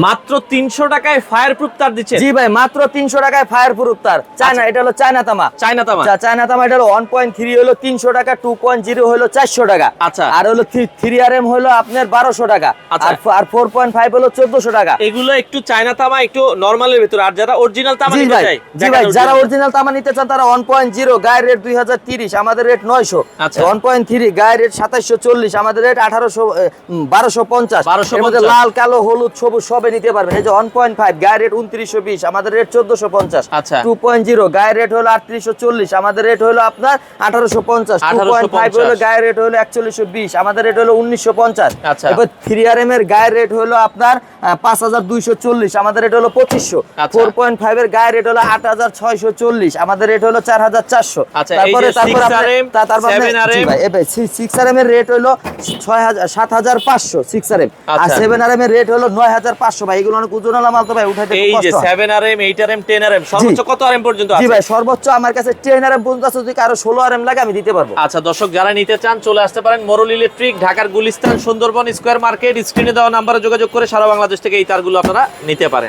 মাত্র 300 টাকায় fire proof তার দিচ্ছেন? জি ভাই, মাত্র 300 টাকায় ফায়ার প্রুফ তার। চায়না, এটা হলো চায়না তামা। চায়না তামা, চায়না তামা, এটা হলো 1.3 হলো 300 টাকা, 2.0 হলো 400 টাকা। আচ্ছা। আর হলো 3RM হলো আপনার 1200 টাকা। আচ্ছা। আর 4.5 হলো 1400 টাকা। এগুলো একটু চায়না তামা, একটু নরমালের ভিতর। আর যারা অরিজিনাল তামা জি নিতে ভাই, চায়, জি ভাই, যারা অরিজিনাল তামা নিতে চান তারা 1.0 গায়ের রেট 2030, আমাদের রেট 900। আচ্ছা। 1.3 গায়ের রেট 2740, আমাদের রেট 1250। এর মধ্যে 1250। লাল, কালো, হলুদ, সবুজ সবে নিতে পারবেন। এই যে 1.5 গায়ের রেট 2920, আমাদের রেট 1450। আচ্ছা। 2.0 গায়ের রেট হলো 3840, আমাদের রেট হলো আপনার 1850। 2.5 হলো গায়ের রেট হলো 4120, আমাদের রেট হলো 1950। আচ্ছা। এবার 3RM এর গায়ের রেট হলো আপনার 5240, আমাদের রেট হলো 2500। আচ্ছা। 4.5 এর গায়ের রেট হলো 8640, আমাদের রেট হলো 4400। আচ্ছা, তারপরে এই যে 6RM, 7RM, 6RM এর রেট হলো 7500 6RM। আর আচ্ছা। 7RM এর রেট হলো 9500। ভাই এগুলো অনেক ওজনওয়ালা মাল তো ভাই, উঠাইতে এই খুব যে কষ্ট হয়। 7RM, 8RM, 10RM সর্বোচ্চ কত RM পর্যন্ত জি আছে? ভাই, সর্বোচ্চ আমার কাছে 10RM পর্যন্ত আছে। যদি কারো 16RM লাগে আমি দিতে পারবো। আচ্ছা দর্শক, যারা নিতে চান চলে আসতে পারেন মোরল ইলেকট্রিক, ঢাকার গুলিস্তান, সুন্দরবন স্কয়ার মার্কেট। স্ক্রিনে দেওয়া নাম্বারে যোগাযোগ করে সারা বাংলাদেশ থেকে এই তারগুলো আপনারা নিতে পারেন।